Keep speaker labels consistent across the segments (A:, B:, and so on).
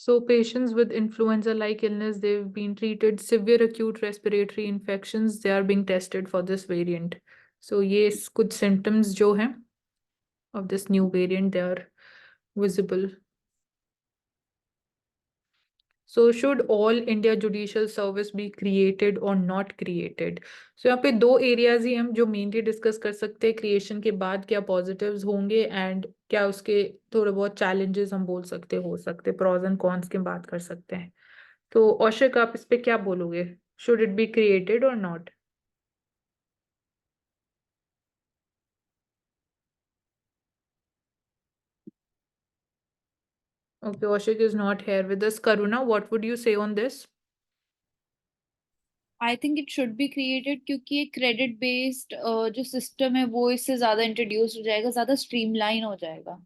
A: So patients with influenza-like illness, they've been treated. Severe acute respiratory infections, they are being tested for this variant. So ये कुछ symptoms जो हैं of this new variant, they are visible. So should all India Judicial Service be created or not created? So यहाँ पे दो areas ही हम जो mainly discuss कर सकते हैं, creation के बाद क्या positives होंगे and क्या उसके थोड़े बहुत challenges हम बोल सकते हो सकते, pros and cons की बात कर सकते हैं. तो औशिक आप इस पे क्या बोलोगे? Should it be created or not? Okay, Aushik is not here with us. Karuna, what would you say on this?
B: I think it should be created, क्योंकि एक क्रेडिट बेस्ड जो सिस्टम है वो इससे ज्यादा इंट्रोड्यूस हो जाएगा, ज्यादा स्ट्रीमलाइन हो जाएगा,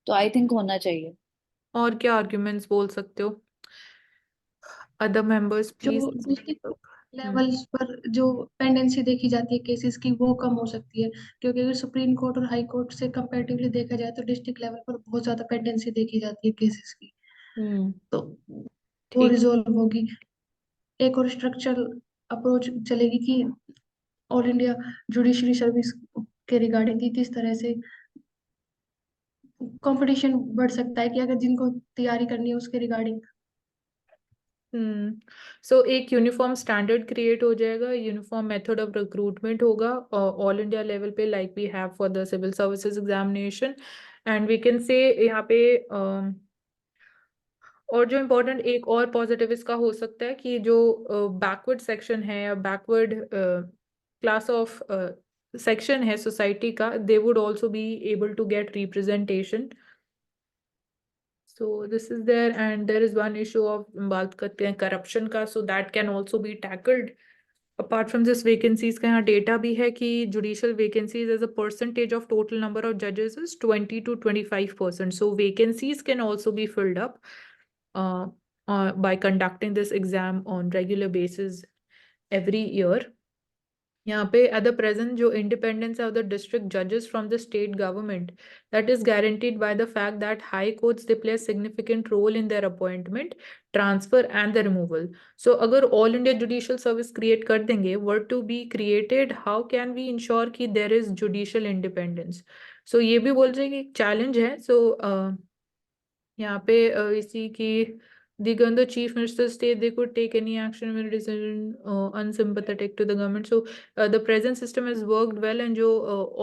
B: तो आई थिंक होना चाहिए.
A: और क्या आर्ग्यूमेंट्स बोल सकते हो? अदर मेंबर्स
C: जो
A: प्लीज.
C: डिस्ट्रिक्ट लेवल्स पर जो पेंडेंसी देखी जाती है केसेस की वो कम हो सकती है, क्योंकि अगर सुप्रीम कोर्ट और हाई कोर्ट से कंपैरेटिवली देखा जाए तो डिस्ट्रिक्ट लेवल पर बहुत ज्यादा पेंडेंसी देखी जाती है केसेस की, तो वो
A: ठीक.
C: रिजोल्व होगी. एक और स्ट्रक्चरल अप्रोच चलेगी कि ऑल इंडिया जुडिशरी सर्विस के रिगार्डिंग की किस तरह से कंपटीशन बढ़ सकता है, कि अगर जिनको तैयारी करनी है उसके रिगार्डिंग.
A: सो एक यूनिफॉर्म स्टैंडर्ड क्रिएट हो जाएगा, यूनिफॉर्म मेथड ऑफ रिक्रूटमेंट होगा ऑल इंडिया लेवल पे, like we have for the civil services examination. And we can say यहाँ पे और जो इम्पोर्टेंट एक और पॉजिटिव इसका हो सकता है कि जो बैकवर्ड सेक्शन है या बैकवर्ड क्लास ऑफ सेक्शन है सोसाइटी का, they would also be able to get representation. So this is there, and there is one issue of बात करते हैं corruption का, so that can also be tackled. Apart from this, vacancies का यहाँ data भी है कि judicial vacancies as a percentage of total number of judges is 20 to 25%. So vacancies can also be filled up by conducting this exam on regular basis every year. यहाँ पे at the present जो independence of the district judges from the state government, that is guaranteed by the fact that high courts they play a significant role in their appointment, transfer and the removal. So अगर all India judicial service create कर देंगे, were to be created, how can we ensure कि there is judicial independence? So ये भी बोल रहे हैं कि एक challenge है. So यहाँ पे इसी की given the chief minister state they could take any action when it is unsympathetic to the government. So the present system has worked well, and jo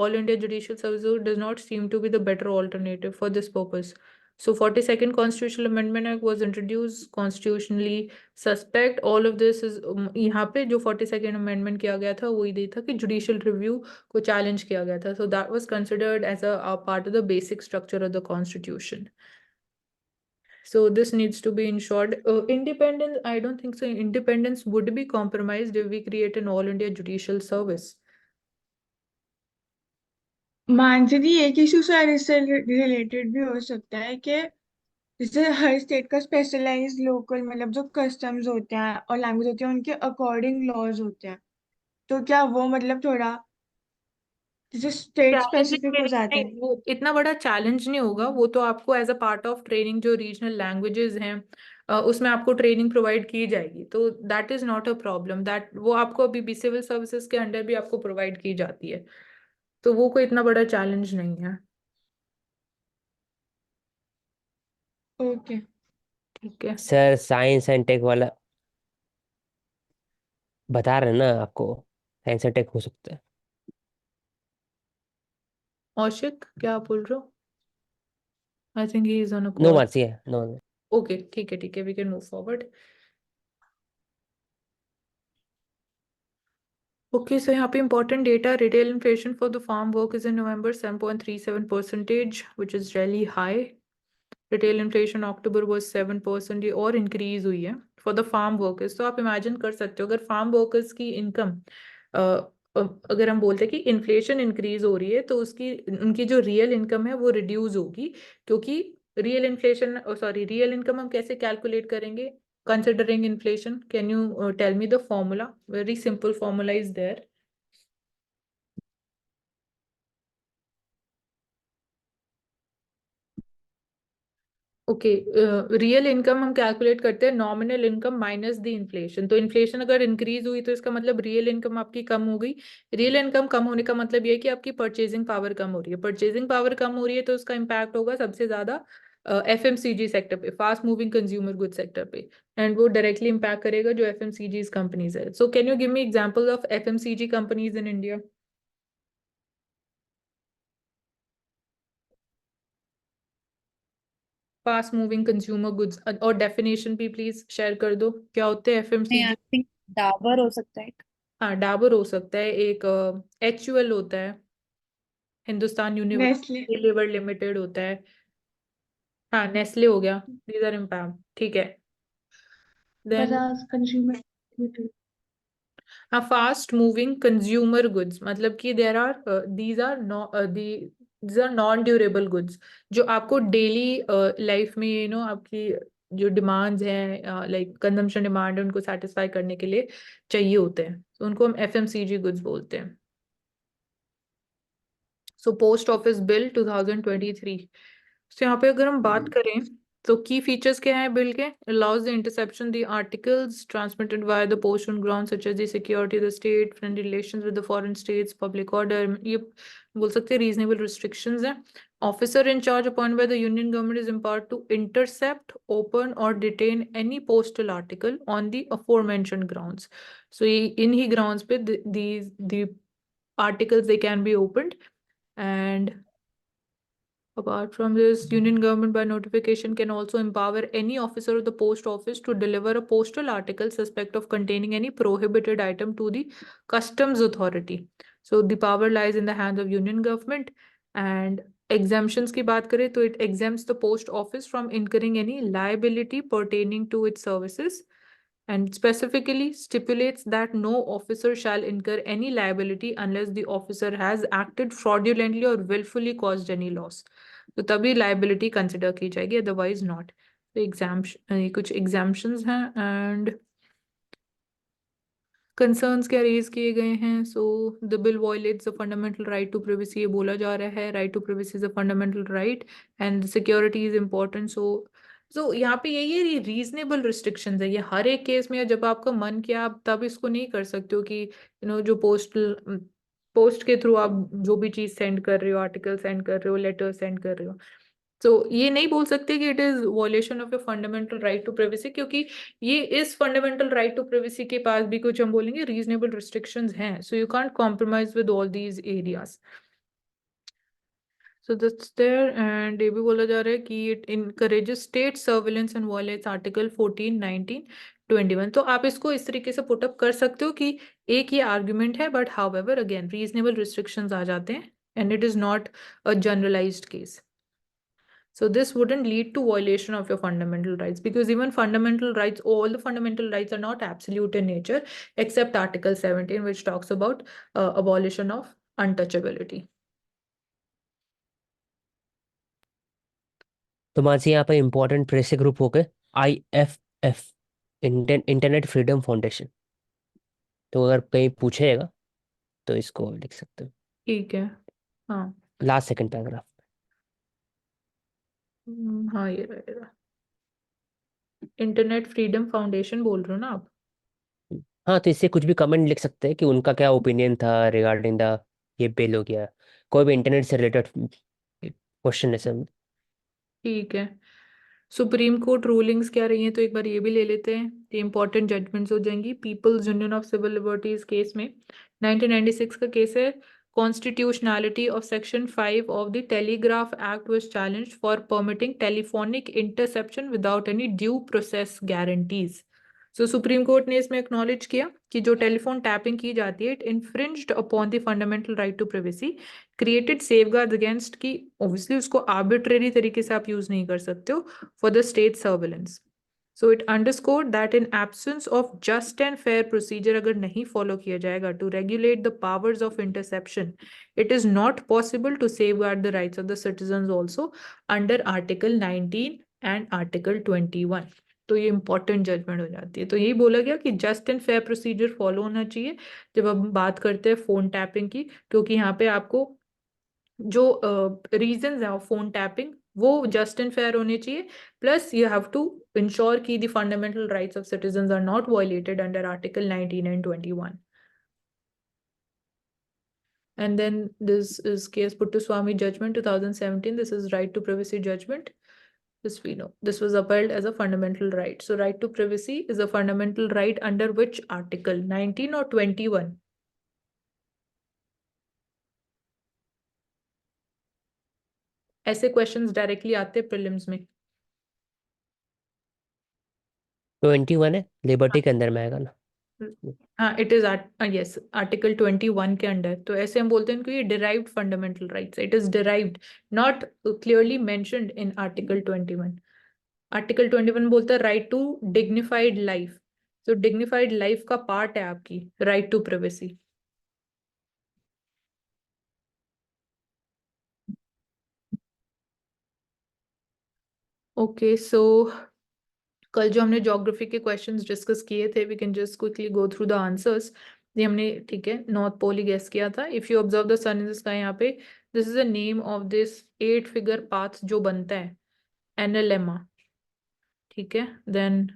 A: all India judicial service does not seem to be the better alternative for this purpose. So 42nd constitutional amendment act was introduced, constitutionally suspect. All of this is यहाँ पे जो 42nd amendment किया गया था वही दे था कि judicial review को challenge किया गया था. So that was considered as a part of the basic structure of the constitution. So this needs to be ensured. Independence, I don't think so. Independence would be compromised if we create an all India judicial service.
D: Mansi जी, एक issue शायद इससे related भी हो सकता है कि जैसे हर state का स्पेशलाइज्ड लोकल मतलब जो कस्टम्स होते हैं और लैंग्वेज होती है उनके अकॉर्डिंग लॉज होते हैं, तो क्या वो मतलब थोड़ा जैसे स्टेट
A: चैलेंजिंग
D: स्पेसिफिक हो जाते
A: नहीं,
D: हैं?
A: वो इतना बड़ा चैलेंज नहीं होगा. वो तो आपको as a part of training जो रीजनल लैंग्वेजेस हैं उसमें आपको ट्रेनिंग प्रोवाइड की जाएगी. तो that is not a problem. That वो आपको अभी भी सिविल सर्विसेज के अंडर भी आपको प्रोवाइड की जाती है. तो वो कोई इतना बड़ा चैलेंज नहीं है.
D: ओके,
A: ठीक है.
E: सर साइंस एंड टेक वाला बता रहे हैं ना आपको, साइंस एंड टेक हो सकता है.
A: औशिक क्या आप बोल रहे हो? I think he is on a
E: no
A: call.
E: मार्सी है, नो.
A: ओके ठीक है ठीक है, we can move forward. Okay, so यहाँ पे important data, retail inflation for the farm workers in November 7.37%, which is really high. Retail inflation October was 7%, ये और increase हुई है for the farm workers. तो आप imagine कर सकते हो अगर farm workers की income अगर हम बोलते हैं कि inflation increase हो रही है तो उसकी उनकी जो real income है वो reduce होगी, क्योंकि real inflation real income हम कैसे calculate करेंगे considering inflation? Can you tell me the formula? Very simple formula is there. Okay, real income हम कैलकुलेट करते हैं nominal income minus the inflation. तो इन्फ्लेशन अगर इंक्रीज हुई तो इसका मतलब रियल इनकम आपकी कम हो गई। रियल इनकम कम होने का मतलब ये है कि आपकी परचेजिंग पावर कम हो रही है। परचेजिंग पावर कम हो रही है तो उसका इम्पैक्ट होगा सबसे ज्यादा एफएमसीजी सेक्टर पे, fast moving consumer good sector पे, एंड वो डायरेक्टली इम्पैक्ट करेगा जो एफएमसीजी कंपनीज है। So can you give me example of FMCG companies in India? Fast moving consumer goods, और डेफिनेशन भी प्लीज शेयर कर दो, क्या होते हैं
B: नहीं,
A: एफएमसीजी?
B: आई थिंक डाबर हो सकता है।
A: हाँ, डाबर हो सकता है, एक एचयूएल होता है, हिंदुस्तान
D: नेस्ले।
A: यूनिलीवर लिमिटेड होता है। हाँ, नेस्ले हो गया, दीज आर इम्पैक्ट, ठीक है। Then
C: Bajaj consumer limited.
A: हाँ, फास्ट मूविंग कंज्यूमर गुड्स मतलब कि there are these are non durable goods, जो आपको डेली लाइफ में आपकी जो डिमांड्स हैं, लाइक कंजम्पशन डिमांड है, उनको सेटिस्फाई करने के लिए चाहिए होते हैं, तो उनको हम एफएमसीजी गुड्स बोलते हैं। सो पोस्ट ऑफिस बिल 2023, तो यहाँ पे अगर हम बात करें तो की फीचर्स क्या है बिल के? Allows the interception the articles transmitted by the post on ground such as the security the state friendly relations with the foreign states public order, ये बोल सकते हैं रीजनेबल रिस्ट्रिक्शंस हैं। Officer in charge appointed by the union government is empowered to intercept open और detain any postal article on the aforementioned grounds. So इन ही grounds पे the articles they can be opened. And apart from this, Union government by notification can also empower any officer of the post office to deliver a postal article suspect of containing any prohibited item to the customs authority. So the power lies in the hands of Union government. And exemptions की बात करें तो it exempts the post office from incurring any liability pertaining to its services, and specifically stipulates that no officer shall incur any liability unless the officer has acted fraudulently or willfully caused any loss. तो तभी liability consider की जाएगी, otherwise not. तो exemption, कुछ exemptions हैं and concerns क्या raise किए गए हैं. So the bill violates the fundamental right to privacy, ये बोला जा रहा है, right to privacy is a fundamental right and security is important. So यहाँ पे यही है, रीजनेबल रिस्ट्रिक्शंस है ये हर एक केस में. जब आपका मन किया आप तब इसको नहीं कर सकते हो कि जो पोस्ट के थ्रू आप जो भी चीज सेंड कर रहे हो, आर्टिकल सेंड कर रहे हो, लेटर सेंड कर रहे हो, तो ये नहीं बोल सकते कि it is violation of a fundamental right to privacy, क्योंकि ये इस फंडामेंटल राइट टू प्राइवेसी के पास भी कुछ हम बोलेंगे रीजनेबल रिस्ट्रिक्शंस हैं. So you can't compromise with all these areas. So that's there, and ये भी बोला जा रहा है कि it encourages state surveillance and violates article 14, 19, 21. तो आप इसको इस तरीके से पुट अप कर सकते हो कि एक ये आर्ग्यूमेंट है, but however again reasonable restrictions आ जाते हैं and it is not a generalised case. So this wouldn't lead to violation of your fundamental rights, because even fundamental rights, all the fundamental rights are not absolute in nature, except Article 17, which talks about abolition of untouchability.
E: तो मानसी यहाँ पे important press group हो गए IFF, internet freedom foundation. तो अगर कहीं पूछेगा तो इसको लिख सकते हो
A: ठीक है. हाँ.
E: Last second paragraph.
A: हाँ, ये रहेगा. इंटरनेट फ्रीडम फाउंडेशन बोल रहे हो ना आप?
E: हाँ, तो इससे कुछ भी कमेंट लिख सकते हैं कि उनका क्या ओपिनियन था रिगार्डिंग द ये बिल हो गया, कोई भी इंटरनेट से रिलेटेड क्वेश्चन है सब।
A: ठीक है. सुप्रीम कोर्ट रूलिंग्स क्या रही हैं तो एक बार ये भी ले लेते हैं. ये इंपॉर्टेंट जजमेंट्स हो जाएंगी. People's union of civil liberties case में 1996 का केस है. Constitutionality of section 5 of the telegraph act was challenged for permitting telephonic interception without any due process guarantees. So supreme court ने इसमें एक्नॉलेज किया कि जो टेलीफोन टैपिंग की जाती है, it infringed upon the fundamental right to privacy, created safeguard against की obviously उसको आर्बिट्रेरी तरीके से आप यूज नहीं कर सकते हो for the state surveillance. So it underscored that in absence of just and fair procedure, अगर नहीं follow किया जाएगा to regulate the powers of interception, it is not possible to safeguard the rights of the citizens also under Article 19 and Article 21. तो ये important judgement हो जाती है. तो यही बोला गया कि just and fair procedure follow होना चाहिए जब हम बात करते हैं फोन टैपिंग की, क्योंकि यहाँ पे आपको जो रीजंस है फोन टैपिंग वो जस्ट एंड फेयर होने चाहिए, plus you have to ensure कि the fundamental rights of citizens are not violated under article 19 and 21. And then this is case Puttaswamy judgment 2017. This is right to privacy judgment. This we know. This was upheld as a fundamental right. So right to privacy is a fundamental right under which article? 19 or 21? ऐसे questions directly आते prelims में।
E: 21 है, liberty के अंदर में आएगा ना।
A: हाँ, इट इज यस आर्टिकल 21 के अंडर। तो ऐसे हम बोलते हैं कि ये derived fundamental rights, it is derived, not clearly mentioned in article 21। Article 21 बोलता है राइट टू डिग्निफाइड लाइफ, तो डिग्निफाइड लाइफ का पार्ट है आपकी right to privacy. Okay, so कल जो हमने ज्योग्राफी के क्वेश्चंस डिस्कस किए थे, we can just quickly go through the answers. ये हमने, ठीक है, नॉर्थ पोल ही गेस किया था। If you observe the sun in the sky, यहाँ पे this is the name of this 8 figure path जो बनता है, एनालेमा, ठीक है। देन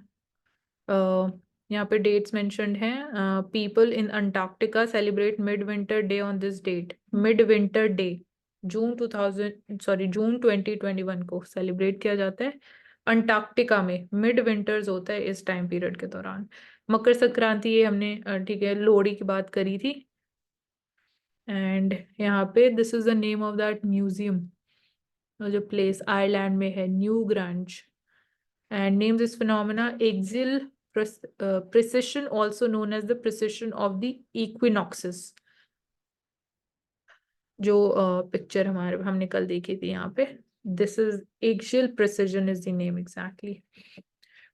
A: यहाँ पे डेट्स मेंशन्ड हैं। People in Antarctica celebrate mid winter day on this date. Mid winter day June 2021 को सेलिब्रेट किया जाता है अंटार्कटिका में। मिड विंटर्स होता है इस टाइम पीरियड के दौरान। मकर संक्रांति ये हमने ठीक है लोहड़ी की बात करी थी। एंड यहाँ पे this is the name of that museum, जो प्लेस आयरलैंड में है, new grains. And names this phenomena axial precession, also known as the precession of the equinoxes, जो पिक्चर हमने कल देखी थी यहाँ पे। This is axial precision is the name exactly.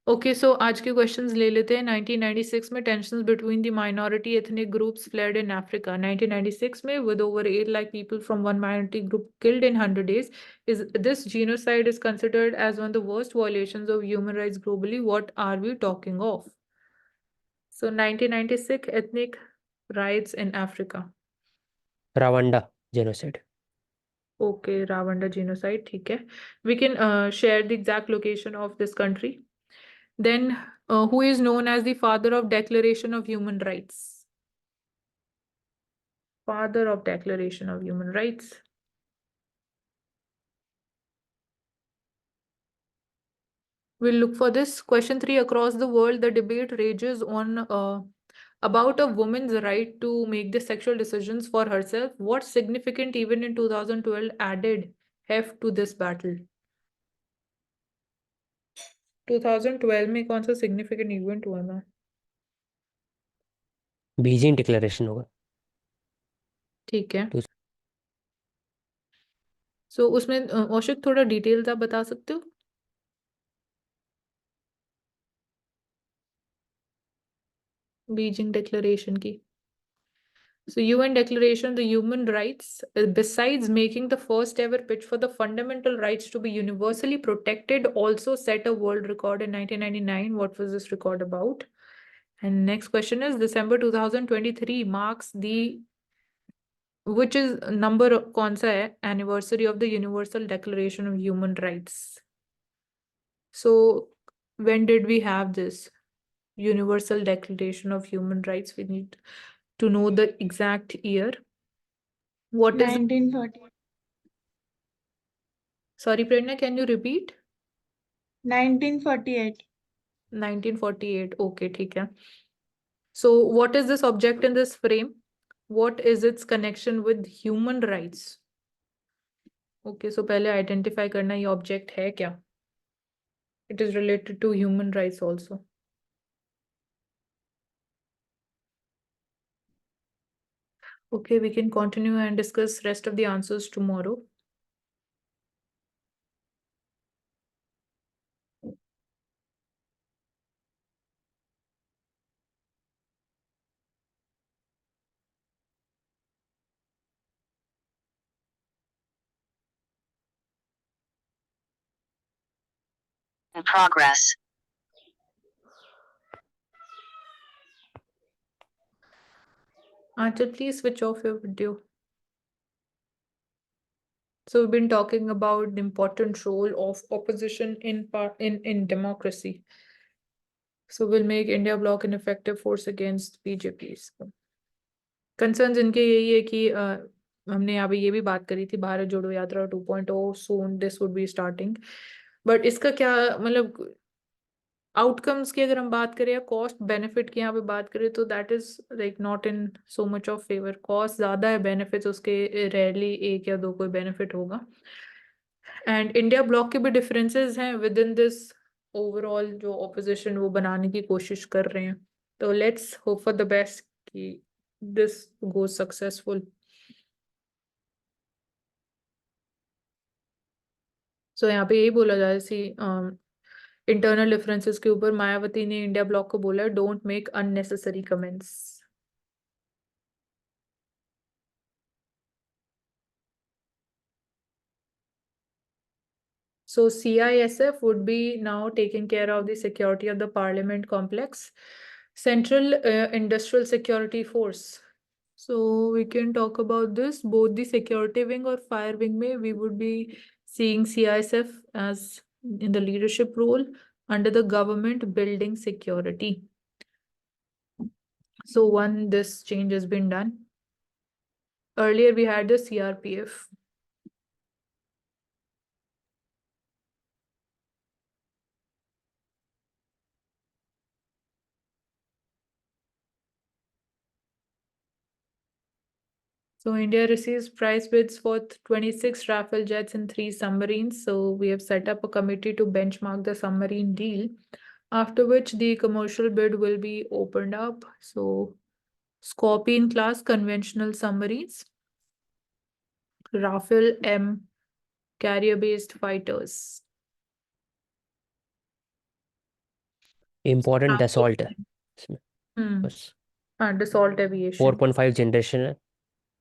A: Okay, so आज के क्वेश्चंस ले लेते हैं। 1996 में tensions between the minority ethnic groups fled in Africa. 1996 में with over 8 lakh people from one minority group killed in 100 days, is this genocide is considered as one of the worst violations of human rights globally. What are we talking of? So 1996 ethnic riots in Africa.
E: Rwanda genocide.
A: Okay, Ravanda genocide, ठीक है। We can share the exact location of this country. Then, who is known as the father of Declaration of Human Rights? Father of Declaration of Human Rights. We'll look for this. Question 3. Across the world, the debate rages on about a woman's right to make the sexual decisions for herself. What significant event in 2012 added heft to this battle? 2012 में कौन सा significant event हुआ था?
E: Beijing declaration होगा।
A: ठीक है।
E: तो
A: सो उसमें औशिक थोड़ा डिटेल्स आप बता सकते हो? बीजिंग डिक्लेरेशन की। So UN Declaration of the Human Rights, besides making the first ever pitch for the fundamental rights to be universally protected, also set a world record in 1999. What was this record about? And next question is December 2023 marks the, which is number कौन सा है, anniversary of the Universal Declaration of Human Rights. So when did we have this Universal Declaration of Human Rights? We need to know the exact year. What is,
D: 1940,
A: sorry Prerna, can you repeat?
D: 1948.
A: 1948. Okay, ठीक है. So what is this object in this frame? What is its connection with human rights? Okay, so पहले identify करना ये object है क्या? It is related to human rights also. Okay, we can continue and discuss rest of the answers tomorrow.
F: In progress.
A: Anchal, please switch off your video. So we've been talking about the important role of opposition in democracy. So we'll make India bloc an effective force against BJPs. Concerns इनके यही है कि हमने यहाँ पे ये भी बात करी थी भारत जोड़ो यात्रा 2.0 soon this would be starting. But इसका क्या मतलब आउटकम्स की अगर हम बात करें या कॉस्ट बेनिफिट की यहाँ पे बात करें तो that is like not in so much of favour. Cost ज्यादा है, बेनिफिट्स उसके रेयरली एक या दो कोई बेनिफिट होगा. एंड इंडिया ब्लॉक के भी डिफरेंसेस हैं विद इन दिस ओवरऑल जो ऑपोजिशन वो बनाने की कोशिश कर रहे हैं. तो let's hope for the best कि दिस गोज सक्सेसफुल. सो यहाँ पे यही बोला जाए सी इंटरनल डिफरेंसेस के ऊपर मायावती ने इंडिया ब्लॉक को बोला don't make unnecessary comments. So CISF would be now taking care of the security of the Parliament complex, Central Industrial Security Force. So we can talk about this, both the security wing or fire wing may we would be seeing CISF as in the leadership role under the government building security. So one, this change has been done. Earlier we had the CRPF. So India receives price bids for 26 Rafale jets and 3 submarines. So we have set up a committee to benchmark the submarine deal, after which the commercial bid will be opened up. So Scorpion class conventional submarines, Rafale M carrier-based fighters.
E: Important Dassault है इसमें
A: Hmm.
E: बस.
A: Dassault aviation.
E: 4.5 generation है.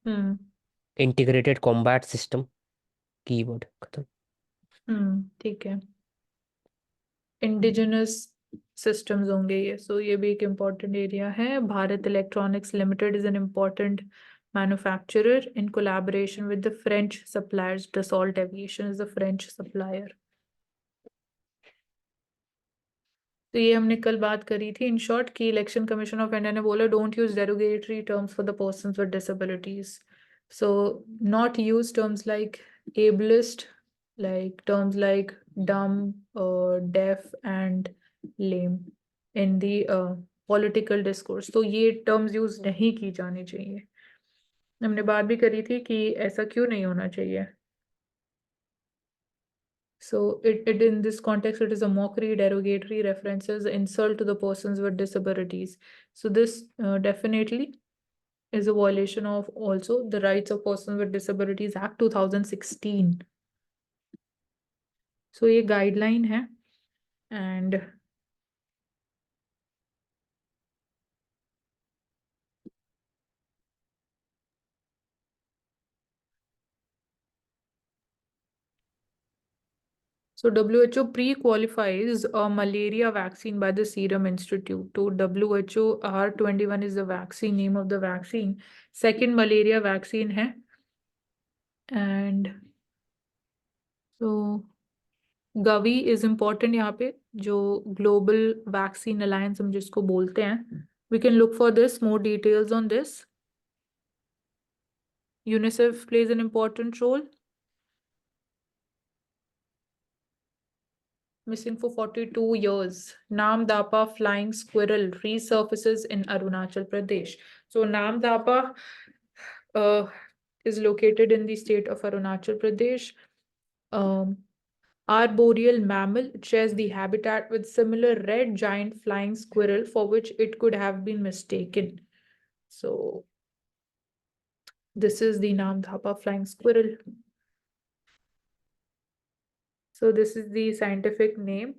A: Hmm.
E: Integrated combat system. Keyword खत्म.
A: ठीक है. Indigenous systems होंगे ये. सो ये भी एक इम्पॉर्टेंट एरिया है. Bharat electronics limited is an important manufacturer in collaboration with the French suppliers. Dassault Aviation is the French supplier. तो ये हमने कल बात करी थी इन शॉर्ट कि इलेक्शन कमीशन ऑफ इंडिया ने बोला don't use derogatory terms for the persons with disabilities. So not use terms like ableist, like terms like dumb, deaf and lame in the political discourse. तो ये terms use नहीं की जानी चाहिए. हमने बात भी करी थी कि ऐसा क्यों नहीं होना चाहिए. So it in this context, it is a mockery, derogatory references, insult to the persons with disabilities. So this definitely is a violation of also the Rights of Persons with Disabilities Act 2016. So ये guideline है and so WHO pre-qualifies a malaria vaccine by the Serum Institute. To WHO R21 is the vaccine, name of the vaccine. Second malaria vaccine है. And so Gavi is important यहाँ पे जो Global Vaccine Alliance हम जिसको बोलते हैं. We can look for this, more details on this. UNICEF plays an important role. Missing for 42 years. Nam Dapa flying squirrel resurfaces in Arunachal Pradesh. So Nam Dapa is located in the state of Arunachal Pradesh. Arboreal mammal, it shares the habitat with similar red giant flying squirrel for which it could have been mistaken. So this is the Nam Dapa flying squirrel. So this is the scientific name.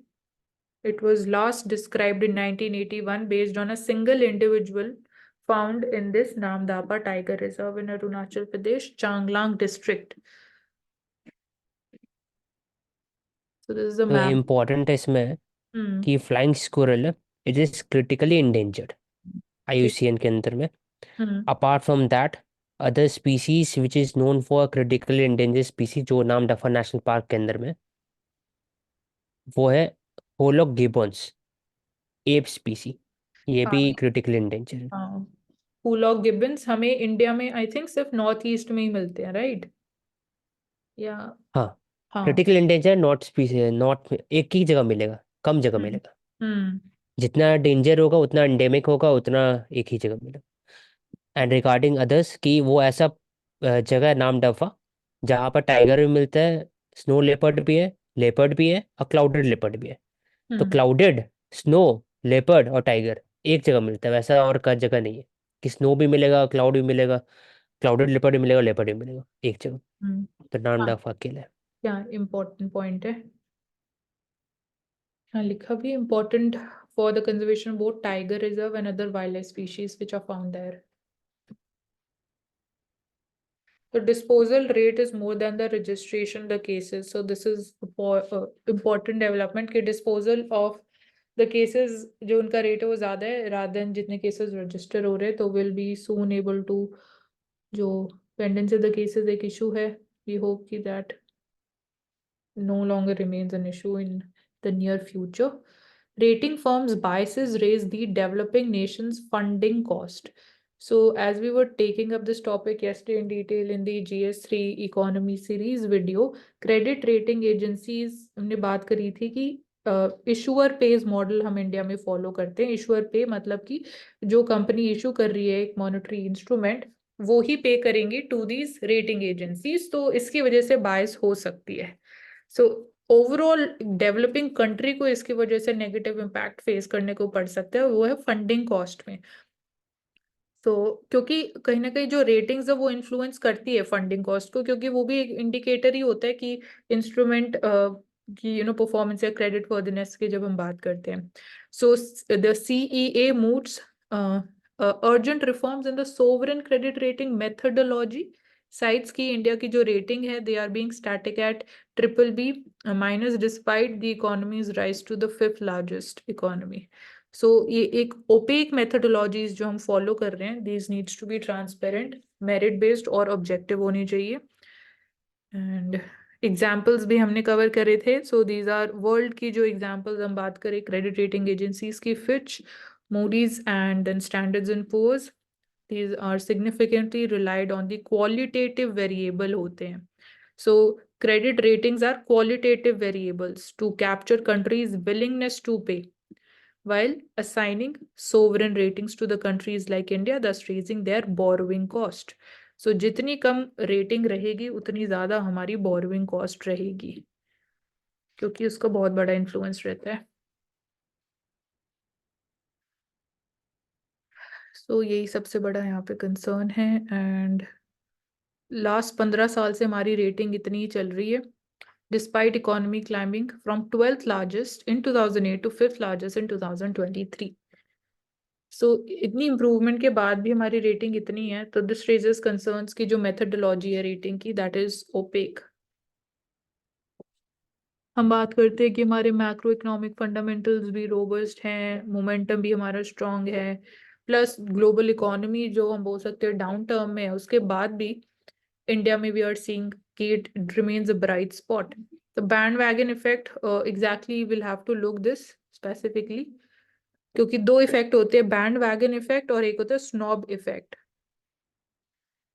A: It was last described in 1981 based on a single individual found in this Namdapa Tiger Reserve in Arunachal Pradesh, Changlang district. So this is a
E: तो
A: map.
E: Important है इसमें
A: Hmm.
E: कि flying squirrel it is critically endangered IUCN के अंदर में.
A: Hmm.
E: Apart from that other species which is known for critically endangered species जो नाम duffer national park के अंदर में, वो है होलॉक गिबॉन्स एप स्पीसी, ये
A: हाँ
E: भी क्रिटिकली इंडेंजर है।
A: हाँ, हुलॉक गिब्बन्स हमें इंडिया में आई थिंक सिर्फ नॉर्थ ईस्ट में ही मिलते हैं, राइट? या
E: हाँ,
A: हाँ।
E: Critical endanger not species, not एक ही जगह मिलेगा, कम जगह
A: हम्म
E: मिलेगा।
A: हम्म
E: जितना डेंजर होगा उतना एंडेमिक होगा, उतना एक ही जगह मिलेगा। एंड रिगार्डिंग अदर्स कि वो ऐसा जगह है नाम डफा जहाँ पर टाइगर भी मिलता है, स्नो लेपर्ड भी है, लेपर्ड भी है और क्लाउडेड लेपर्ड भी है। तो
A: हम्म
E: क्लाउडेड, स्नो, लेपर्ड और टाइगर एक जगह मिलता है, वैसा और का जगह नहीं है कि स्नो भी मिलेगा, क्लाउड भी मिलेगा, क्लाउडेड लेपर्ड भी मिलेगा, लेपर्ड भी मिलेगा एक जगह।
A: हम्म।
E: तो नाम
A: हाँ,
E: डफा अकेला है।
A: क्या इम्पोर्टेंट पॉइंट है। हाँ, लिखा भी important for the conservation both tiger reserve and other wild life species which are found there. The disposal rate is more than the registration the cases. So this is important development कि disposal of the cases जो उनका rate है वो ज़्यादा है rather than जितने cases register हो रहे हैं, तो will be soon able to जो pendency of the cases एक issue है, we hope कि that no longer remains an issue in the near future. Rating firms' biases raise the developing nation's funding cost. So, as we were taking up this topic yesterday in detail in the GS3 economy series video, credit rating agencies हमने बात करी थी कि issuer page model हम India में follow करते हैं। Issuer पे मतलब कि जो कंपनी इशू कर रही है एक मॉनेटरी इंस्ट्रूमेंट, वो ही पे करेंगे टू दीज रेटिंग एजेंसीज, तो इसकी वजह से बायस हो सकती है। सो ओवरऑल डेवलपिंग कंट्री को इसकी वजह से नेगेटिव इम्पैक्ट फेस करने को पड़ सकता है, वो है फंडिंग कॉस्ट में। तो क्योंकि कहीं ना कहीं जो रेटिंग्स है वो इन्फ्लुएंस करती है फंडिंग कॉस्ट को, क्योंकि वो भी एक इंडिकेटर ही होता है कि इंस्ट्रूमेंट की परफॉर्मेंस या क्रेडिट वर्दीनेस की जब हम बात करते हैं। So the CEA moods urgent reforms in the sovereign credit rating methodology, cites की इंडिया की जो रेटिंग है they are being static at BBB minus despite the economy's rise to the 5th largest economy. So ये एक OPEC methodologies जो हम follow कर रहे हैं, this needs to be transparent, merit based और ऑब्जेक्टिव होनी चाहिए। एंड एग्जाम्पल्स भी हमने कवर करे थे। सो दीज आर वर्ल्ड की जो एग्जाम्पल्स हम बात करें क्रेडिट रेटिंग एजेंसीज की, Fitch, Moody's and Standards and Poor's, these are significantly relied on the qualitative variable होते हैं। So credit ratings are qualitative variables to capture countries' willingness to pay, while assigning sovereign ratings to the countries like India, thus raising their borrowing cost. So जितनी कम rating रहेगी उतनी ज्यादा हमारी borrowing cost रहेगी, क्योंकि उसका बहुत बड़ा इन्फ्लुएंस रहता है। सो यही सबसे बड़ा यहाँ पे कंसर्न है। एंड लास्ट 15 साल से हमारी रेटिंग इतनी ही चल रही है, despite economy climbing from 12th largest in 2008 to 5th largest in 2023। So इतनी इम्प्रूवमेंट के बाद भी हमारी रेटिंग इतनी है, तो दिस रेजेस कंसर्न्स की जो मेथडोलॉजी है रेटिंग की, दैट इज ओपेक। हम बात करते हैं कि हमारे मैक्रो इकोनॉमिक फंडामेंटल्स भी रोबस्ट हैं, मोमेंटम भी हमारा स्ट्रांग है, प्लस ग्लोबल इकोनॉमी जो हम बोल सकते हैं डाउन टर्म में है, उसके बाद भी India में we are seeing कि it remains a bright spot. The bandwagon effect, exactly we'll have to look this specifically, क्योंकि दो इफेक्ट होते हैं, bandwagon effect और एक होता है snob effect.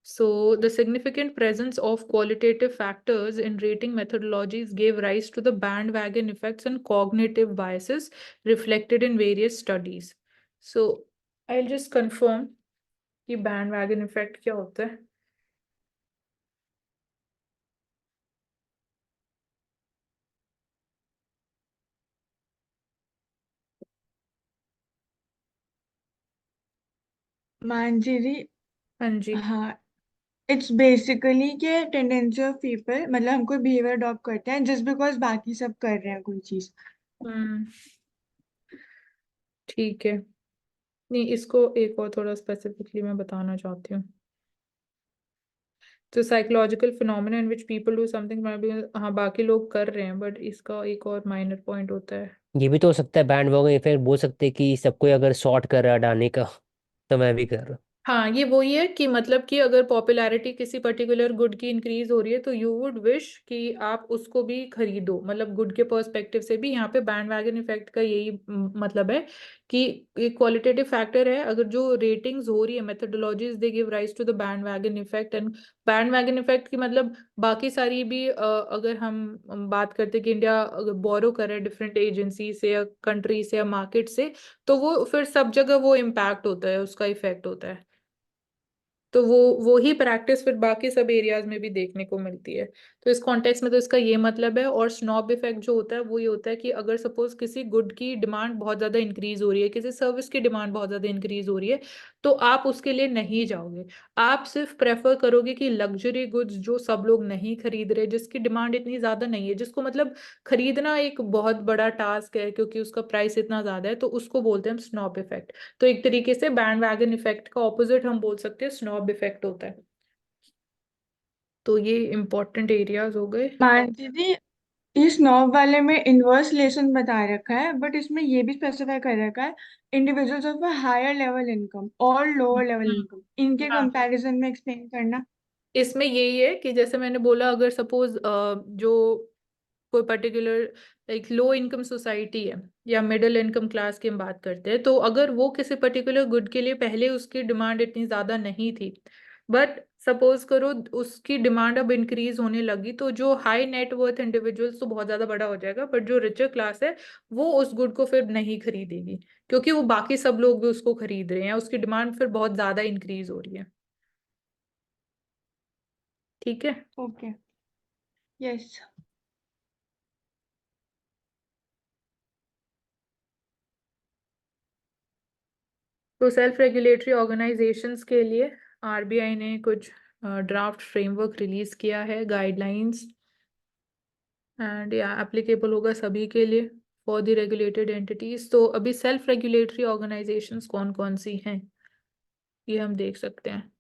A: So the significant presence of qualitative factors in rating methodologies gave rise to the bandwagon effects and cognitive biases reflected in various studies. So I'll just confirm कि bandwagon effect क्या होता है।
D: मानसी जी,
A: हाँ जी।
D: हाँ, it's basically के tendency of people, मतलब हम कोई बिहेवियर अडॉप्ट करते हैं जस्ट बिकॉज बाकी सब कर रहे हैं कोई चीज।
A: हम्म, ठीक है। नहीं, इसको एक और थोड़ा स्पेसिफिकली मैं बताना चाहती हूँ। तो psychological phenomena in which people do something, हाँ बाकी लोग कर रहे हैं, बट इसका एक और माइनर पॉइंट होता है।
E: ये भी तो हो सकता है बैंड वॉगन इफेक्ट, बोल सकते हैं कि सबको अगर शॉर्ट कर रहा है डालने का तो मैं भी कर रहा हूँ।
A: हाँ, ये वही है कि मतलब कि अगर पॉपुलैरिटी किसी पर्टिकुलर गुड की इंक्रीज हो रही है तो यू वुड विश कि आप उसको भी खरीदो, मतलब गुड के पर्सपेक्टिव से भी यहाँ पे बैंड वैगन इफेक्ट का यही मतलब है कि एक क्वालिटेटिव फैक्टर है। अगर जो रेटिंग्स हो रही है, methodologies they give rise to the bandwagon effect. And bandwagon effect की मतलब बाकी सारी भी अगर हम बात करते हैं कि इंडिया अगर बोरो करे डिफरेंट एजेंसी से या कंट्री से या मार्केट से, तो वो फिर सब जगह वो इम्पैक्ट होता है, उसका इफेक्ट होता है। तो वो ही प्रैक्टिस फिर बाकी सब एरियाज में भी देखने को मिलती है। तो इस कॉन्टेक्स्ट में तो इसका ये मतलब है। और स्नॉब इफेक्ट जो होता है वो ये होता है कि अगर सपोज किसी गुड की डिमांड बहुत ज्यादा इंक्रीज हो रही है, किसी सर्विस की डिमांड बहुत ज्यादा इंक्रीज हो रही है, तो आप उसके लिए नहीं जाओगे। आप सिर्फ प्रेफर करोगे कि लग्जरी गुड्स जो सब लोग नहीं खरीद रहे, जिसकी डिमांड इतनी ज्यादा नहीं है, जिसको मतलब खरीदना एक बहुत बड़ा टास्क है क्योंकि उसका प्राइस इतना ज्यादा है, तो उसको बोलते हैं हम स्नॉब इफेक्ट। तो एक तरीके से बैंड वैगन इफेक्ट का ऑपोजिट हम बोल सकते हैं स्नॉब इफेक्ट होता है। तो ये इंपॉर्टेंट एरियाज हो गए।
D: मानसी जी, इस नॉब वाले में इनवर्स रिलेशन बता रखा है, बट इसमें ये भी स्पेसिफाई कर रखा है individuals of a higher level income और लोअर लेवल
A: हम्म,
D: इनकम, इनके
A: हाँ,
D: कंपैरिजन में एक्सप्लेन करना।
A: इसमें यही है कि जैसे मैंने बोला, अगर सपोज जो कोई पर्टिकुलर एक लो इनकम सोसाइटी है या मिडिल इनकम क्लास की हम बात करते हैं, तो अगर वो किसी पर्टिकुलर गुड के लिए पहले उसकी डिमांड इतनी ज्यादा नहीं थी, बट सपोज करो उसकी डिमांड अब इंक्रीज होने लगी, तो जो हाई नेट वर्थ इंडिविजुअल्स तो बहुत ज्यादा बड़ा हो जाएगा, बट जो रिचर क्लास है वो उस गुड को फिर नहीं खरीदेगी, क्योंकि वो बाकी सब लोग भी उसको खरीद रहे हैं, उसकी डिमांड फिर बहुत ज्यादा इंक्रीज हो रही है। ठीक है।
D: Okay, yes.
A: तो सेल्फ रेगुलेटरी ऑर्गेनाइजेशंस के लिए आरबीआई ने कुछ ड्राफ्ट फ्रेमवर्क रिलीज किया है, गाइडलाइंस, एंड या एप्लीकेबल होगा सभी के लिए फॉर द रेगुलेटेड एंटिटीज। तो अभी सेल्फ रेगुलेटरी ऑर्गेनाइजेशंस कौन कौन सी हैं ये हम देख सकते हैं।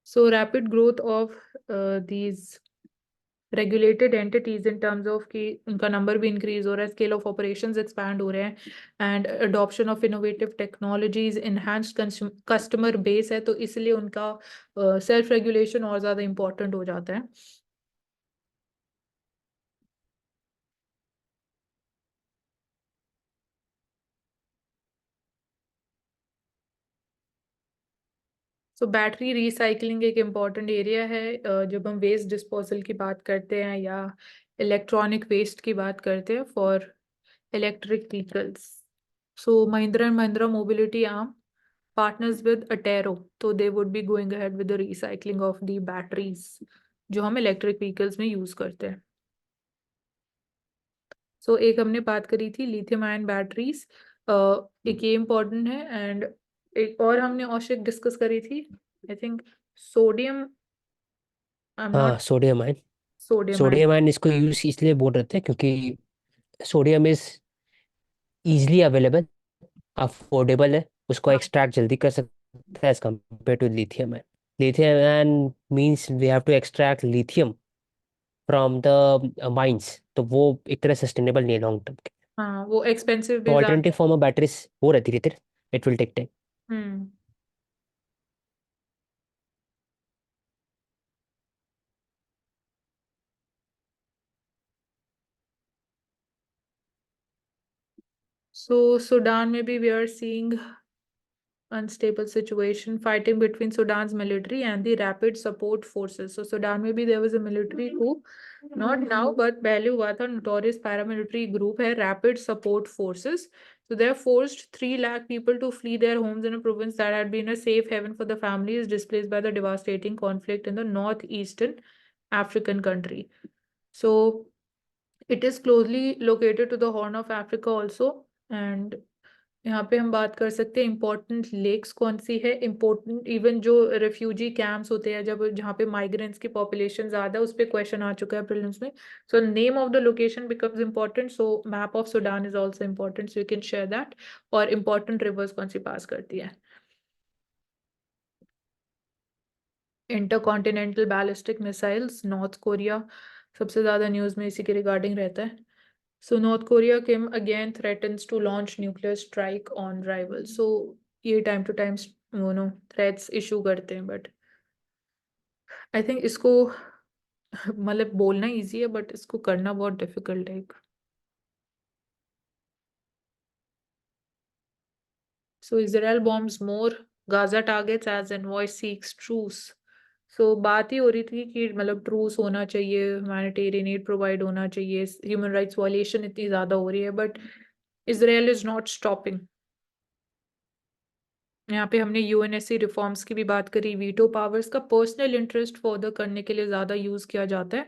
A: सो rapid growth of these regulated entities in terms of कि उनका नंबर भी इंक्रीज हो रहा है, स्केल ऑफ ऑपरेशंस एक्सपैंड हो रहे हैं, and adoption of innovative technologies, enhanced customer base है, तो इसलिए उनका सेल्फ रेगुलेशन और ज़्यादा इम्पोर्टेंट हो जाता है। सो बैटरी रिसाइकलिंग एक इम्पॉर्टेंट एरिया है। जब हम वेस्ट डिस्पोजल की बात करते हैं या इलेक्ट्रॉनिक वेस्ट की बात करते हैं for electric vehicles, so Mahindra and Mahindra mobility arm partners with Attero, so they would be going ahead with the recycling of the batteries जो हम इलेक्ट्रिक व्हीकल्स में यूज करते हैं। सो एक हमने बात करी थी लिथियम आयन बैटरीज, एक ये इम्पोर्टेंट है। एंड एक और हमने औषध डिस्कस करी थी, I think sodium, I am
E: हाँ,
A: not,
E: sodium ion.
A: Sodium ion.
E: Sodium ion इसको यूज इसलिए बोल रहे थे क्योंकि sodium is easily available, affordable है, उसको
A: हाँ,
E: एक्सट्रैक्ट जल्दी कर सकते हैं as compare to lithium ion. Lithium ion means we have to extract lithium from the mines, तो वो एक तरह सस्टेनेबल नहीं है लॉन्ग टर्म के।
A: हाँ, वो एक्सपेंसिव
E: तो
A: भी ज्यादा
E: ऑल्टरनेटिव फॉर्म ऑफ बैटरीज हो रहे धीरे धीरे, इट विल टेक टाइम।
A: है। हम्म। सो सूडान में भी we are seeing unstable situation, fighting between Sudan's military and the rapid support forces. So Sudan में भी there was a military coup, not now but पहले हुआ था। notorious paramilitary group है rapid support forces. So they have forced 3 lakh people to flee their homes in a province that had been a safe haven for the families displaced by the devastating conflict in the northeastern African country. So it is closely located to the Horn of Africa also, and यहाँ पे हम बात कर सकते हैं important lakes कौन सी है, important even जो रेफ्यूजी कैंप्स होते हैं जब जहाँ पे माइग्रेंट्स की पॉपुलेशन ज्यादा है, उस पे क्वेश्चन आ चुका है प्रीलिम्स में। So name of the location becomes important, so map of Sudan is also important, so you can share that. और इम्पोर्टेंट रिवर्स कौन सी पास करती है। Intercontinental ballistic missiles, north Korea सबसे ज्यादा न्यूज में इसी के रिगार्डिंग रहता है। So North Korea Kim again threatens to launch nuclear strike on rival. So ये time to time threats issue करते हैं, but I think इसको मतलब बोलना easy है but इसको करना बहुत difficult है. So Israel bombs more Gaza targets as envoy seeks truce. So बात ही हो रही थी कि मतलब ट्रूस होना चाहिए, ह्यूमैनिटेरियन एड प्रोवाइड होना चाहिए, ह्यूमन राइट्स वायलेशन इतनी ज्यादा हो रही है, but Israel is not stopping. यहाँ पे हमने यूएनएससी रिफॉर्म्स की भी बात करी. वीटो पावर्स का पर्सनल इंटरेस्ट फर्दर करने के लिए ज्यादा यूज किया जाता है,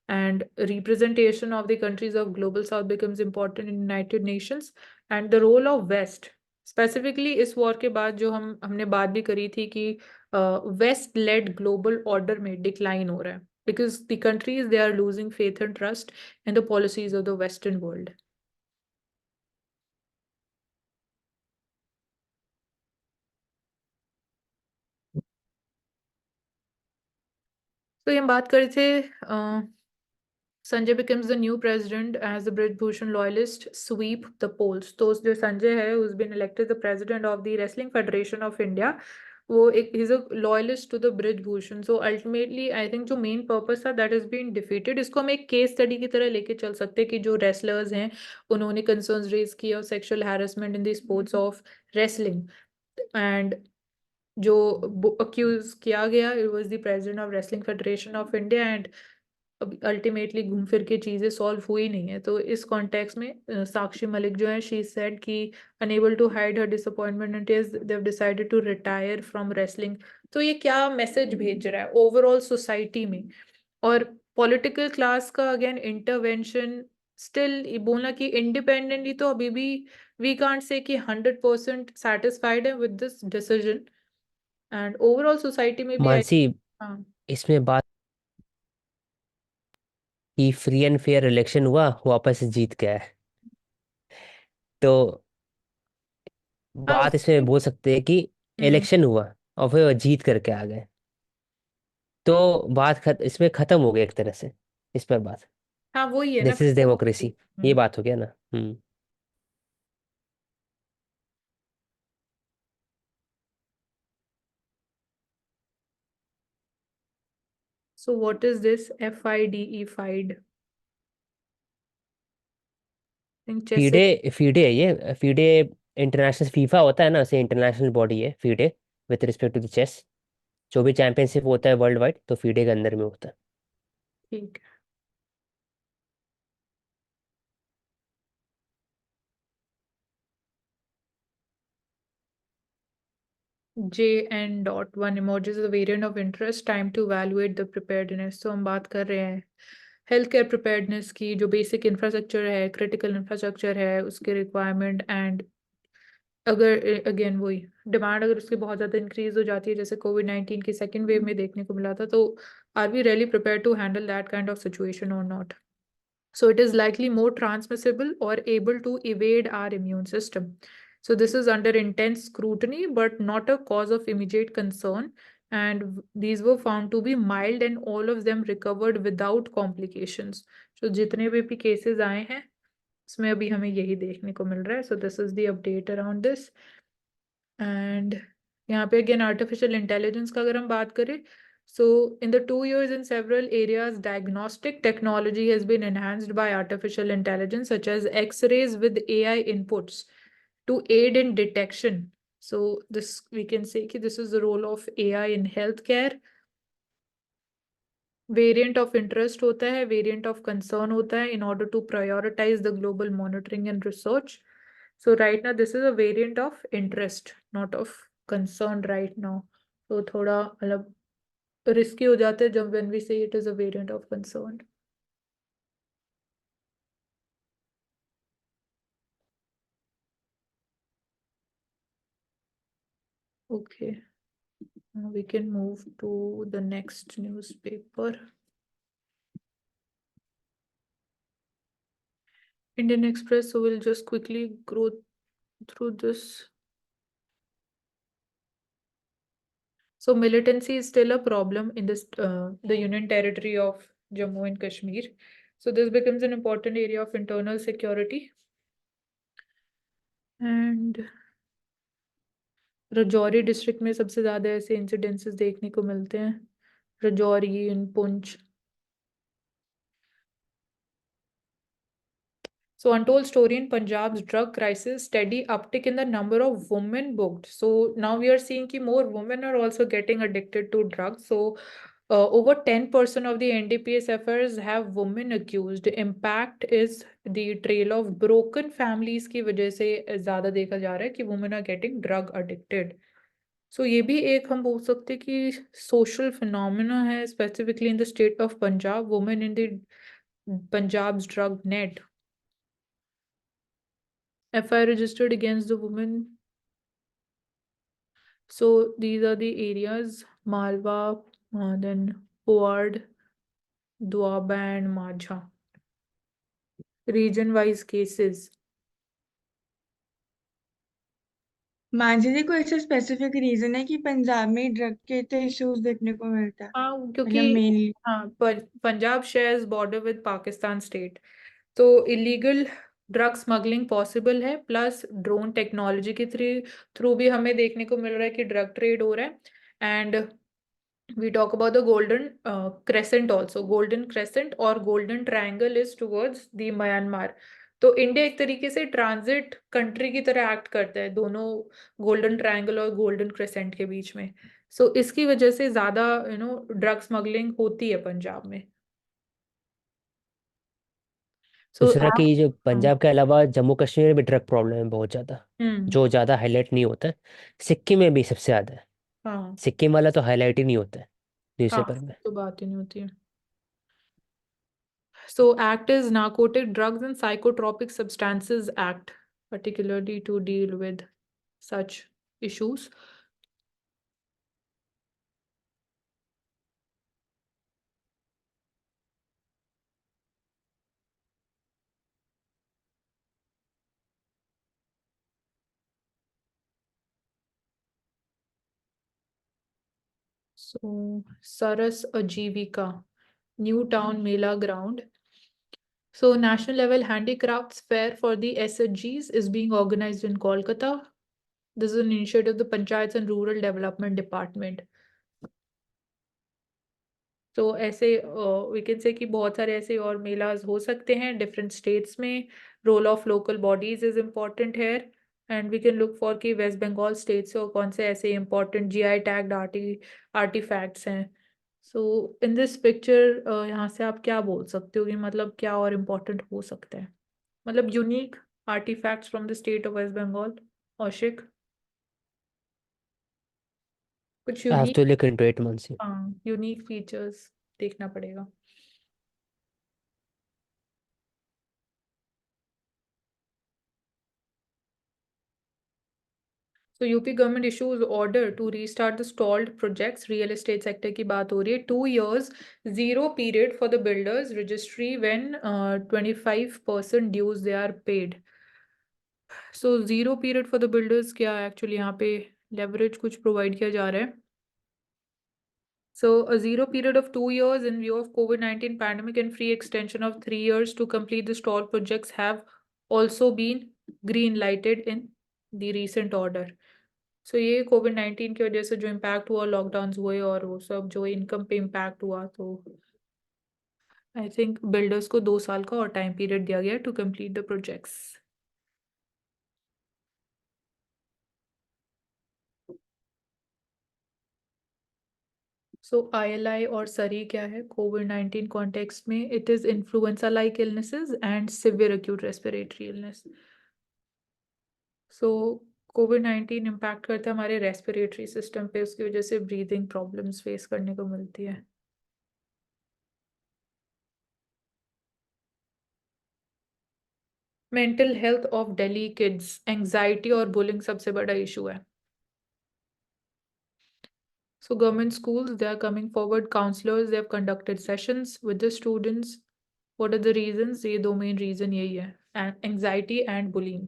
A: and representation of the countries of global south becomes important in United Nations. And the role of west specifically इस वॉर के बाद जो हमने बात भी करी थी कि वेस्ट लेड ग्लोबल ऑर्डर में डिक्लाइन हो रहा है, because the countries they are losing faith and trust in the policies of the western world. तो ये हम बात कर रहे थे Sanjay becomes the new president as the Brij Bhushan loyalist sweep the polls. तो जो संजय है, who's been elected the president of the Wrestling Federation of India, वो एक he's a loyalist to the Brij Bhushan. So ultimately I think जो main purpose था that has been defeated. इसको हम एक case study की तरह लेके चल सकते हैं कि जो wrestlers हैं उन्होंने concerns raise किए और sexual harassment in the sports of wrestling, and जो accuse किया गया it was the president of Wrestling Federation of India, and ultimately घूम फिर के चीजें सॉल्व हुई नहीं है. तो इस कॉन्टेक्स्ट में साक्षी मलिक जो है, शी सेड कि unable to hide her disappointment and tears they have decided to retire from wrestling. तो ये क्या मैसेज भेज रहा है ओवरऑल सोसाइटी में, और पॉलिटिकल क्लास का अगेन इंटरवेंशन. स्टिल बोलना कि इंडिपेंडेंटली तो अभी भी वी कांट से कि 100% सेटिस्फाइड है with this decision, and overall society में भी
E: मानसी,
A: हाँ
E: इसमें बात कि फ्री एंड फेयर इलेक्शन हुआ, वापस से जीत गया है. तो
A: हाँ
E: बात इसमें बोल सकते हैं कि
A: हम्म,
E: इलेक्शन हुआ और फिर वो जीत करके आ गए. तो इसमें खत्म हो गई एक तरह से इस पर बात.
A: हाँ वही है ना.
E: दिस इज डेमोक्रेसी, ये बात हो गया ना.
A: So what is this FIDE FIDE? think chess
E: FIDE है ये. फीडे इंटरनेशनल फीफा होता है ना, ऐसे इंटरनेशनल बॉडी है FIDE with respect to the chess. जो भी चैंपियनशिप होता है वर्ल्ड वाइड, तो फीडे के अंदर में होता है.
A: ठीक है. JN.1 emerges as a variant of interest. Time to evaluate the preparedness. तो हम बात कर रहे हैं हेल्थ केयर प्रिपेयर्डनेस की, जो बेसिक इंफ्रास्ट्रक्चर है, क्रिटिकल इंफ्रास्ट्रक्चर है, उसके रिक्वायरमेंट, एंड अगर अगेन वही डिमांड अगर उसकी बहुत ज़्यादा इंक्रीज हो जाती है, जैसे कोविड-19 की सेकेंड वेव में देखने को मिला था, तो are we really prepare to handle that kind of situation और not. So it is likely more transmissible or able to evade our immune system. So this is under intense scrutiny, but not a cause of immediate concern. And these were found to be mild, and all of them recovered without complications. So जितने भी cases आए हैं, उसमें अभी हमें यही देखने को मिल रहा है. So this is the update around this. And यहाँ पे again artificial intelligence का अगर हम बात करें, so in the 2 years in several areas, diagnostic technology has been enhanced by artificial intelligence, such as X-rays with AI inputs to aid in detection. So this we can say कि this is the role of AI in healthcare. Variant of interest होता है, variant of concern होता है, in order to prioritize the global monitoring and research. So right now this is a variant of interest, not of concern right now. So थोड़ा मतलब risky हो जाता है जब when we say it is a variant of concern. Okay, now we can move to the next newspaper. Indian Express, so we'll just quickly go through this. So militancy is still a problem in this the Union Territory of Jammu and Kashmir. So this becomes an important area of internal security. And Rajouri district में सबसे ज़्यादा ऐसे incidences देखने को मिलते हैं, Rajouri and Poonch. So untold story in Punjab's drug crisis, steady uptick in the number of women booked. So now we are seeing that more women are also getting addicted to drugs. So over 10% of the NDPS FIRs have women accused. Impact is the trail of broken families की वजह से ज़्यादा देखा जा रहा है कि women are getting drug addicted. So ये भी एक हम बोल सकते हैं कि social phenomena है, specifically in the state of Punjab, women in the Punjab's drug net. FI registered against the woman. So these are the areas: Malwa, then Puad, Doaba and Majha. Region-wise cases.
D: Manjhi जी कोई ऐसा specific reason है कि पंजाब में drug के इतने issues देखने को मिलता है?
A: हाँ, क्योंकि
D: मतलब मेनली
A: हाँ, Punjab shares border with Pakistan state, तो इलीगल ड्रग स्मगलिंग पॉसिबल है, प्लस ड्रोन टेक्नोलॉजी के थ्रू भी हमें देखने को मिल रहा है कि ड्रग ट्रेड हो रहा है. And we talk about the golden crescent also. Golden crescent और golden triangle is towards the Myanmar. तो इंडिया एक तरीके से ट्रांजिट कंट्री की तरह एक्ट करता है दोनों गोल्डन ट्रायंगल और गोल्डन क्रेसेंट के बीच में. सो इसकी वजह से ज्यादा ड्रग स्मगलिंग होती है पंजाब में. सो
E: दूसरा कि जो पंजाब के अलावा जम्मू कश्मीर में भी ड्रग प्रॉब्लम है बहुत ज़्यादा, जो ज़्यादा हाईलाइट नहीं होता है. सिक्किम में भी सबसे ज़्यादा है.
A: हाँ
E: सिक्किम वाला तो हाईलाइट ही नहीं होता है न्यूज़पेपर में.
A: तो बात ही नहीं होती है. So Act is Narcotic Drugs and Psychotropic Substances Act, particularly to deal with such issues. So Saras Ajivika, New Town Mela Ground. So national level handicrafts fair for the SHGs is being organized in Kolkata. This is an initiative of the Panchayats and Rural Development Department. तो ऐसे we can से कि बहुत सारे ऐसे और मेलाज हो सकते हैं डिफरेंट स्टेट्स में. Role of local bodies is important here, and we can look for कि वेस्ट बंगाल स्टेट से और कौन से ऐसे इम्पॉर्टेंट GI टैग्ड आर्टिफैक्ट्स हैं. सो इन दिस पिक्चर यहाँ से आप क्या बोल सकते हो कि मतलब क्या और इम्पोर्टेंट हो सकता है, मतलब unique artefacts from the state of West Bengal. Aushik, कुछ
E: I have
A: unique,
E: to look into it once.
A: हाँ यूनिक फीचर्स देखना पड़ेगा. So UP government issues order to restart the stalled projects. Real estate sector की बात हो रही है. 2 years, 0 period for the builders registry when 25% dues they are paid. So 0 period for the builders क्या actually यहाँ पे leverage कुछ provide किया जा रहा है. So a 0 period of 2 years in view of COVID-19 pandemic and free extension of 3 years to complete the stalled projects have also been green lighted in the recent order. So ये COVID-19 की वजह से जो impact हुआ, lockdown हुए और वो सब जो इनकम पे इम्पैक्ट हुआ, तो आई थिंक बिल्डर्स को 2 साल का और टाइम पीरियड दिया गया to complete the projects. So ILI और सरी क्या है COVID-19 कॉन्टेक्स्ट में? It is influenza like illnesses and severe acute respiratory illness. So COVID-19 impact करता है हमारे रेस्पिरेटरी सिस्टम पे, उसकी वजह से ब्रीदिंग प्रॉब्लम्स फेस करने को मिलती है. Mental health of Delhi kids, anxiety और बुलिंग सबसे बड़ा इशू है. So government schools, they are coming forward, counselors, they have conducted sessions with the students. What are the reasons? ये 2 main reason यही है, anxiety and bullying.